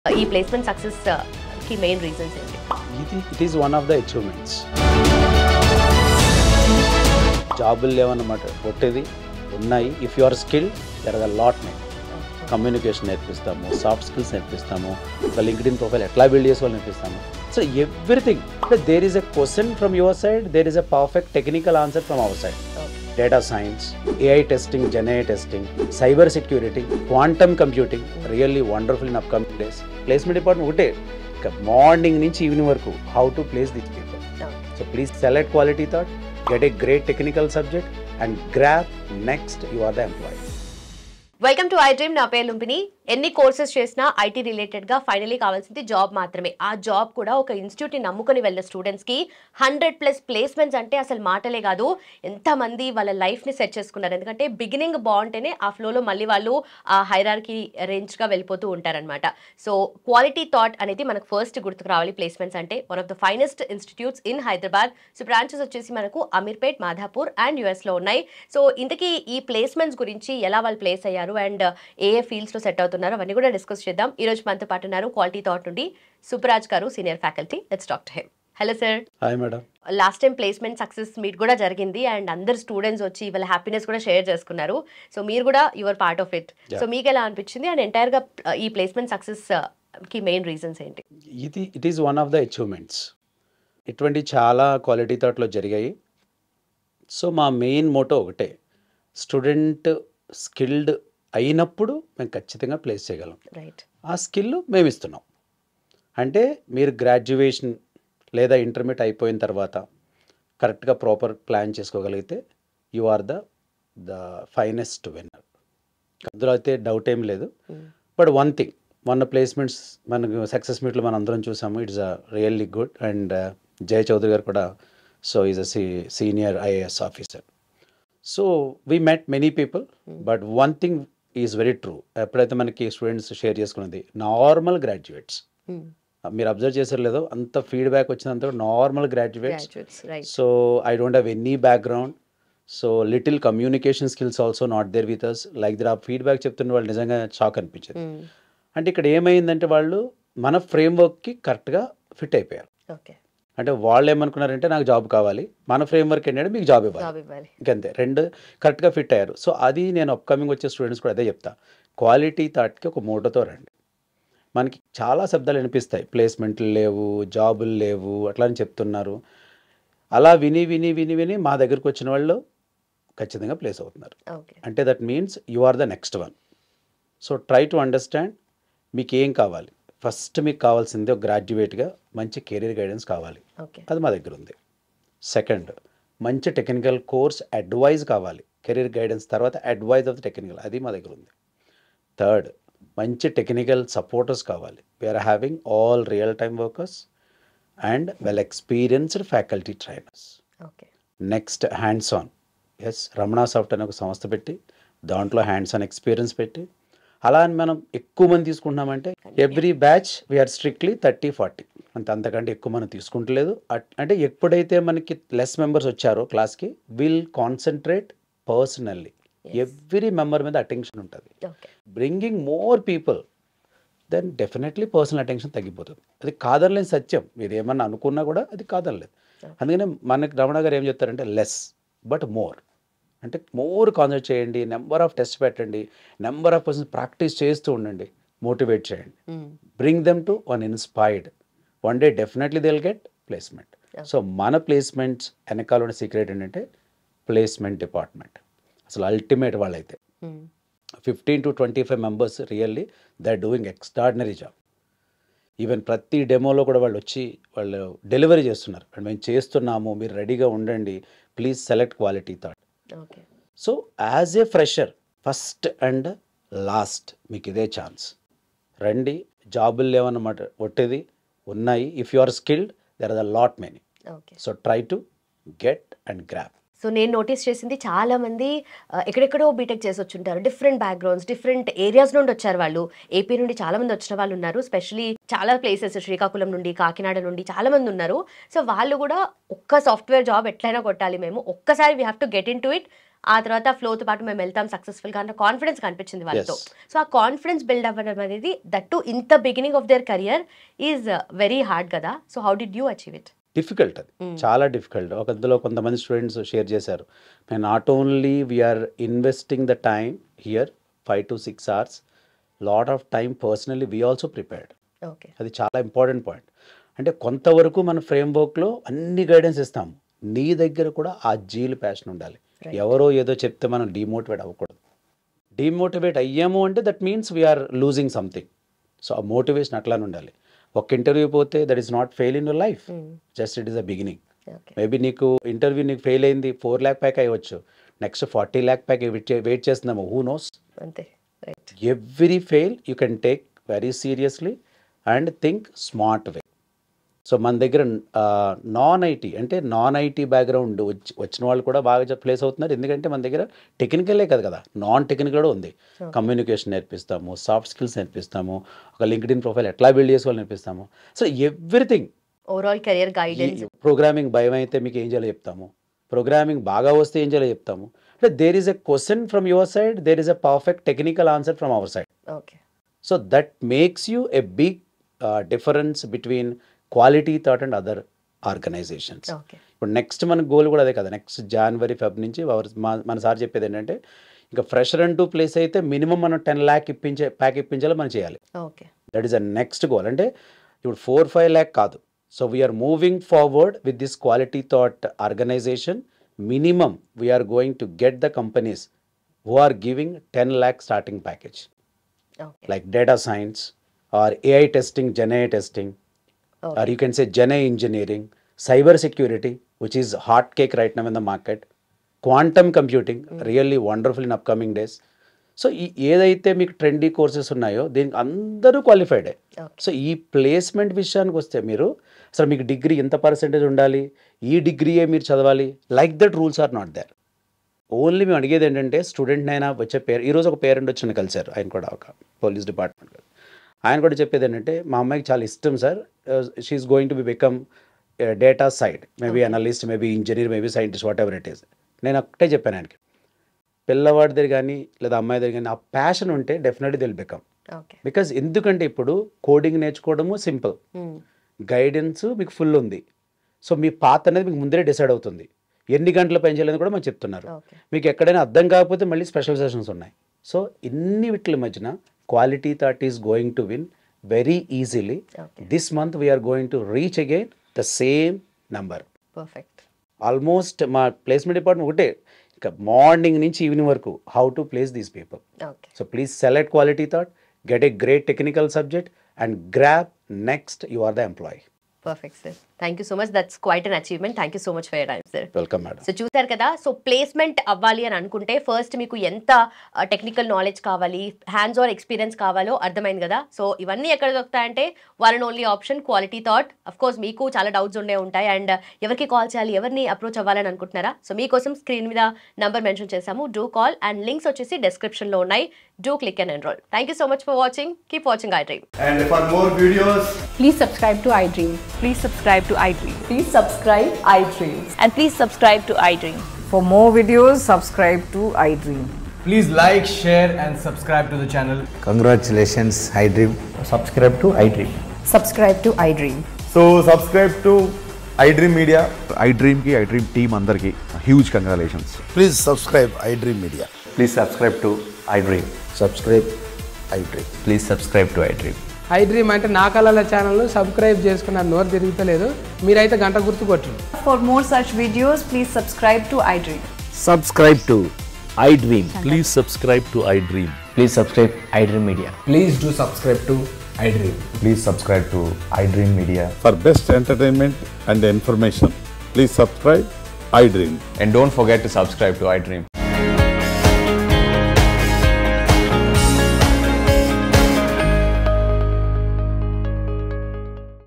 ఈ placement success కి main reasons ఏంటి? It is one of the achievements. జాబులు లేవన్నమాట, కొట్టేది ఉన్నాయి. If you are skilled there are a lot many. Communication నేర్పిస్తాము, సాఫ్ట్ స్కిల్స్ నేర్పిస్తాము, ఒక లింక్డ్ఇన్ ప్రొఫైల్ ఎట్లా బిల్డ్ చేసుకోవాలో నేర్పిస్తాము. So everything, there is a question from your side, there is a perfect technical answer from our side. Data science, AI testing, GenAI testing, cyber security, quantum computing, really wonderful in upcoming days. Placement department ఒకటే, morning నుంచి evening వరకు how to place this people. So please select Quality thought, get a great technical subject and grab next you are the employee. Welcome to I dream. నా పేరు లుంపిని. ఎన్ని courses చేసినా IT related గా finally కావాల్సింది job మాత్రమే. ఆ job కూడా ఒక ఇన్స్టిట్యూట్ ని నమ్ముకొని వెళ్ళే స్టూడెంట్స్ కి 100+ ప్లేస్మెంట్స్ అంటే అసలు మాటలే కాదు. ఎంతమంది వాళ్ళ లైఫ్ ని సెట్ చేసుకున్నారు. ఎందుకంటే బిగినింగ్ బాగుంటేనే ఆ ఫ్లోలో మళ్ళీ వాళ్ళు ఆ హైరార్కీ రేంజ్ గా వెళ్ళిపోతూ ఉంటారనమాట. సో క్వాలిటీ థాట్ అనేది మనకు ఫస్ట్ గుర్తుకు రావాలి. ప్లేస్మెంట్స్ అంటే one of the finest institutes in Hyderabad. So branches వచ్చేసి మనకు అమీర్పేట్, మాధాపూర్ అండ్ యుఎస్ లో ఉన్నాయి. సో ఇంతకీ ఈ ప్లేస్మెంట్స్ గురించి ఎలా వాళ్ళు ప్లేస్ అయ్యారు అండ్ ఏ ఫీల్డ్స్ లో సెట్ అవుతున్నారు అవన్నీ కూడా డిస్కస్ చేద్దాం. ఈ రోజు మనతో పాటు ఉన్నారు క్వాలిటీ థాట్ నుండి సుప్రాజ్ గారు, senior faculty. Let's talk to him. Hello sir. Hi madam. Last time placement success meet కూడా జరిగింది అండ్ అందరు స్టూడెంట్స్ వచ్చి వాళ్ళ హ్యాపీనెస్ కూడా షేర్ చేసుకున్నారు. సో మీరు కూడా your part of it. So మీకు ఎలా అనిపించింది అండ్ ఎంటైర్ గా ఈ ప్లేస్మెంట్ సక్సెస్ కి మెయిన్ రీజన్స్ ఏంటి? It is one of the achievements. ఇటువంటి చాలా క్వాలిటీ థాట్లో జరిగాయి. సో మా మెయిన్ మోటో ఒకటే, స్టూడెంట్ స్కిల్డ్ అయినప్పుడు మేము ఖచ్చితంగా ప్లేస్ చేయగలం. రైట్. ఆ స్కిల్ మేము ఇస్తున్నాం. అంటే మీరు గ్రాడ్యుయేషన్ లేదా ఇంటర్మీడియట్ అయిపోయిన తర్వాత కరెక్ట్గా ప్రాపర్ ప్లాన్ చేసుకోగలిగితే you are the finest winner. అందులో అయితే డౌట్ ఏం లేదు. బట్ వన్ థింగ్, మొన్న ప్లేస్మెంట్స్ మనకు సక్సెస్ మీట్లో మనం అందరం చూసాము. It's a really good. And Jaya Chowdary గారు కూడా, so is a senior IAS officer. So we met many people, but one thing is very true. ఎప్పుడైతే మనకి స్టూడెంట్స్ షేర్ చేసుకున్నది నార్మల్ గ్రాడ్యుయేట్స్, మీరు అబ్జర్వ్ చేసారు లేదో, అంత ఫీడ్బ్యాక్ వచ్చినంత normal graduates. So I don't have any background. So little communication skills also not there with us. Like దర్ ఆ ఫీడ్బ్యాక్ చెప్తున్న వాళ్ళు నిజంగా షాక్ అనిపించింది. అంటే ఇక్కడ ఏమైందంటే వాళ్ళు మన ఫ్రేమ్వర్క్కి కరెక్ట్గా ఫిట్ అయిపోయారు. ఓకే. అంటే వాళ్ళు ఏమనుకున్నారంటే నాకు జాబ్ కావాలి, మన ఫ్రేమ్వర్క్ ఏంటంటే మీకు జాబ్ ఇవ్వాలి, ఇంకంతే. రెండు కరెక్ట్గా ఫిట్ అయ్యారు. సో అది నేను అప్కమింగ్ వచ్చే స్టూడెంట్స్ కూడా అదే చెప్తా, క్వాలిటీ థాట్కి ఒక మోటోతో రండి. మనకి చాలా శబ్దాలు వినిపిస్తాయి, ప్లేస్మెంట్లు లేవు, జాబులు లేవు అట్లా అని చెప్తున్నారు. అలా విని విని విని విని మా దగ్గరకు వచ్చిన వాళ్ళు ఖచ్చితంగా ప్లేస్ అవుతున్నారు. అంటే that means you are the next one. So try to understand మీకు ఏం కావాలి. ఫస్ట్ మీకు కావాల్సింది ఒక గ్రాడ్యుయేట్గా మంచి కెరీర్ గైడెన్స్ కావాలి, అది మా దగ్గర ఉంది. సెకండ్, మంచి టెక్నికల్ కోర్స్ అడ్వైజ్ కావాలి. కెరీర్ గైడెన్స్ తర్వాత అడ్వైజ్ ఆఫ్ ద టెక్నికల్, అది మా దగ్గర ఉంది. థర్డ్, మంచి టెక్నికల్ సపోర్టర్స్ కావాలి. We are having all real time workers and well experienced faculty trainers. Next, hands on. Yes, Ramana soft అనే ఒక సంస్థ పెట్టి దాంట్లో హ్యాండ్స్ ఆన్ ఎక్స్పీరియన్స్ పెట్టి, అలా అని మనం ఎక్కువ మంది తీసుకుంటున్నామంటే ఎవ్రీ బ్యాచ్ వీఆర్ స్ట్రిక్ట్లీ 30-40, అంతకంటే ఎక్కువ మనం తీసుకుంటలేదు. అంటే ఎప్పుడైతే మనకి లెస్ మెంబర్స్ వచ్చారో క్లాస్కి, will concentrate personally. Every member మీద అటెన్షన్ ఉంటుంది. Bringing more people, then definitely personal attention తగ్గిపోతుంది. అది కాదనలేని సత్యం. మీరు ఏమన్నా అనుకున్నా కూడా అది కాదనలేదు. అందుకనే మనకి రమణ గారు ఏం చెప్తారంటే లెస్ బట్ మోర్. అంటే మోర్ కాన్సన్ట్రేట్ చేయండి, నెంబర్ ఆఫ్ టెస్ట్ పెట్టండి, నెంబర్ ఆఫ్ పర్సన్స్ ప్రాక్టీస్ చేస్తూ ఉండండి, మోటివేట్ చేయండి, bring them to one inspired. One day definitely they will get placement. So మన ప్లేస్మెంట్స్ వెనకాల ఉన్న సీక్రెట్ ఏంటంటే ప్లేస్మెంట్ డిపార్ట్మెంట్. అసలు అల్టిమేట్ వాళ్ళైతే 15 to 25 members really they are doing extraordinary job. Even ప్రతి డెమోలో కూడా వాళ్ళు వచ్చి వాళ్ళు డెలివరీ చేస్తున్నారు. మేము చేస్తున్నాము, మీరు రెడీగా ఉండండి, please select Quality Thought. So as a fresher, first and last మీకు ఇదే ఛాన్స్. రండి, జాబులు లేవన్నమాట, కొట్టేది ఉన్నాయి. If you are skilled there are the lot many. So try to get and grab. So నేను నోటీస్ చేసింది, చాలా మంది ఎక్కడెక్కడో బీటెక్ చేసి వచ్చుంటారు, డిఫరెంట్ బ్యాక్గ్రౌండ్స్, డిఫరెంట్ ఏరియాస్ నుండి వచ్చారు వాళ్ళు. ఏపీ నుండి చాలా మంది వచ్చిన వాళ్ళు ఉన్నారు, స్పెషలీ చాలా ప్లేసెస్, శ్రీకాకుళం నుండి, కాకినాడ నుండి చాలా మంది ఉన్నారు. సో వాళ్ళు కూడా ఒక్క సాఫ్ట్వేర్ జాబ్ ఎట్లయినా కొట్టాలి మేము, ఒక్కసారి we have to get in to it, ఆ తర్వాత ఫ్లోతో పాటు మేము వెళ్తాం సక్సెస్ఫుల్గా అన్న కాన్ఫిడెన్స్ కనిపించింది వాళ్ళతో. సో ఆ కాన్ఫిడెన్స్ బిల్డ్ అవ్వడం అనేది దట్టు ఇంత beginning of their career is very hard కదా. So how did you achieve it? Difficult, అది చాలా డిఫికల్ట్. అందులో కొంతమంది స్టూడెంట్స్ షేర్ చేశారు, మేము not only we are investing the time here 5 to 6 hours, lot of time personally we also prepared. Okay, అది చాలా important point. అంటే కొంతవరకు మన ఫ్రేమ్వర్క్లో అన్ని గైడెన్స్ ఇస్తాము, నీ దగ్గర కూడా ఆ జీల్ ప్యాషన్ ఉండాలి. ఎవరో ఏదో చెప్తే మనం డిమోటివేట్ అవ్వకూడదు. డిమోటివేట్ అయ్యాము అంటే that means we are losing something. So ఆ మోటివేషన్ అట్లానే ఉండాలి. ఒక ఇంటర్వ్యూ పోతే that is not fail in your life, just it is a beginning. Maybe నీకు ఇంటర్వ్యూ నీకు ఫెయిల్ అయింది, 4 lakh ప్యాక్ అయ్యవచ్చు, నెక్స్ట్ 40 lakh ప్యాక్ వెయిట్ చేస్తున్నాము, who knows. Every fail you can take very seriously and think smart way. So మన దగ్గర non IT background వచ్చిన వాళ్ళు కూడా బాగా ప్లేస్ అవుతున్నారు. ఎందుకంటే మన దగ్గర టెక్నికలే కదా, నాన్ టెక్నికల్ కూడా ఉంది. కమ్యూనికేషన్ నేర్పిస్తాము, సాఫ్ట్ స్కిల్స్ నేర్పిస్తాము, ఒక లింక్డ్ఇన్ ప్రొఫైల్ ఎట్లా బిల్డ్ చేసుకోవాలి నేర్పిస్తాము. So everything, overall career guidance. Programming భయం అయితే మీకు ఏం చేయాలో చెప్తాము, ప్రోగ్రామింగ్ బాగా వస్తే ఏం చేయాలో చెప్తాము. అంటే there is a question from your side, there is a perfect technical answer from our side. Okay, so that makes you a big difference between Quality Thought and other organizations. ఇప్పుడు next మన goal కూడా అదే కదా, next January, February నుంచి మన sir చెప్పేది ఏంటంటే, ఇంకా ఫ్రెషర్ అంటూ ప్లేస్ అయితే మినిమం మనం 10 lakh ప్యాక్ ఇప్పించాలో మనం చేయాలి. That is a next goal. అంటే ఇప్పుడు 4-5 lakh కాదు. So we are moving forward with this Quality Thought organization. Minimum we are going to get the companies who are giving 10 lakh starting package, like data science or AI testing, GenAI testing, or you can say GenAI engineering, cyber security, which is hot cake right now in the market, quantum computing, really wonderful in upcoming days. So ఏదైతే మీకు trendy courses ఉన్నాయో దీనికి అందరూ క్వాలిఫైడే. So ఈ placement విషయానికి వస్తే మీరు అసలు మీకు డిగ్రీ ఎంత పర్సెంటేజ్ ఉండాలి, ఈ డిగ్రీయే మీరు చదవాలి, like that rules are not there. Only మేము అడిగేది ఏంటంటే, స్టూడెంట్ అయినా వచ్చే ఈరోజు ఒక పేరెంట్ వచ్చి కలిశారు, ఆయన కూడా ఒక పోలీస్ డిపార్ట్మెంట్. ఆయన కూడా చెప్పేది ఏంటంటే, మా అమ్మాయికి చాలా ఇష్టం sir, she is going to be become data side, maybe analyst, maybe engineer, maybe scientist, whatever it is. నేను ఒకటే చెప్పాను ఆయనకి, పిల్లవాడి దగ్గర కానీ లేదా అమ్మాయి దగ్గర కానీ ఆ ప్యాషన్ ఉంటే డెఫినెట్లీ దిల్ బికమ్. బికాజ్ ఎందుకంటే ఇప్పుడు కోడింగ్ నేర్చుకోవడము సింపుల్, గైడెన్స్ మీకు ఫుల్ ఉంది. సో మీ పాత్ అనేది మీకు ముందరే డిసైడ్ అవుతుంది, ఎన్ని గంటల పని చేయాలని కూడా మనం చెప్తున్నారు. మీకు ఎక్కడైనా అర్థం కాకపోతే మళ్ళీ స్పెషల్ సెషన్స్ ఉన్నాయి. సో ఇన్ని వీటి మధ్యన quality thought is going to win very easily. This month we are going to reach again the same number. Perfect. Almost మా placement department ఒకటే, ఇంకా మార్నింగ్ నుంచి ఈవినింగ్ వరకు how to place these people. So please select quality thought, get a great technical subject and grab next you are the employee. Perfect sir, thank you so much, that's quite an achievement. Thank you so much for your time sir. Welcome madam. So చూసారు కదా, so placement అవ్వాలి అని అనుకుంటే first మీకు ఎంత technical knowledge కావాలి, hands on experience కావాలో అర్థమైంది కదా. సో ఇవన్నీ ఎక్కడ దొరుకుతాయంటే one and only option quality thought. Of course మీకు చాలా డౌట్స్ ఉండే ఉంటాయి, అండ్ ఎవరికి కాల్ చేయాలి, ఎవరిని అప్రోచ్ అవ్వాలని అనుకుంటున్నారా? సో మీకోసం స్క్రీన్ మీద నంబర్ మెన్షన్ చేసాము, డూ కాల్, అండ్ లింక్స్ వచ్చేసి డిస్క్రిప్షన్లో ఉన్నాయి, do click and enrol. Thank you so much for watching, keep watching iDream. And for more videos, please subscribe to iDream. Please subscribe to iDream. Please subscribe iDream. And please subscribe to iDream. For more videos, subscribe to iDream. please like, share and subscribe to the channel. Congratulations, iDream. Subscribe to iDream. Subscribe to iDream. So subscribe to iDream Media. iDream ki iDream team andarki huge congratulations. Please subscribe iDream Media. Please subscribe to iDream. Subscribe iDream. Please subscribe to iDream. iDream అంటే నా కళల ఛానల్ను subscribe చేసుకున్న నోరు తిరుగుతలేదు, మీరైతే గంట గుర్తు కొట్టండి. For more such videos, please subscribe to iDream. Subscribe to iDream. Please subscribe to iDream. Please subscribe iDream Media. Please do subscribe to iDream. Please subscribe to iDream Media. For best entertainment and information, please subscribe iDream. And don't forget to subscribe to iDream.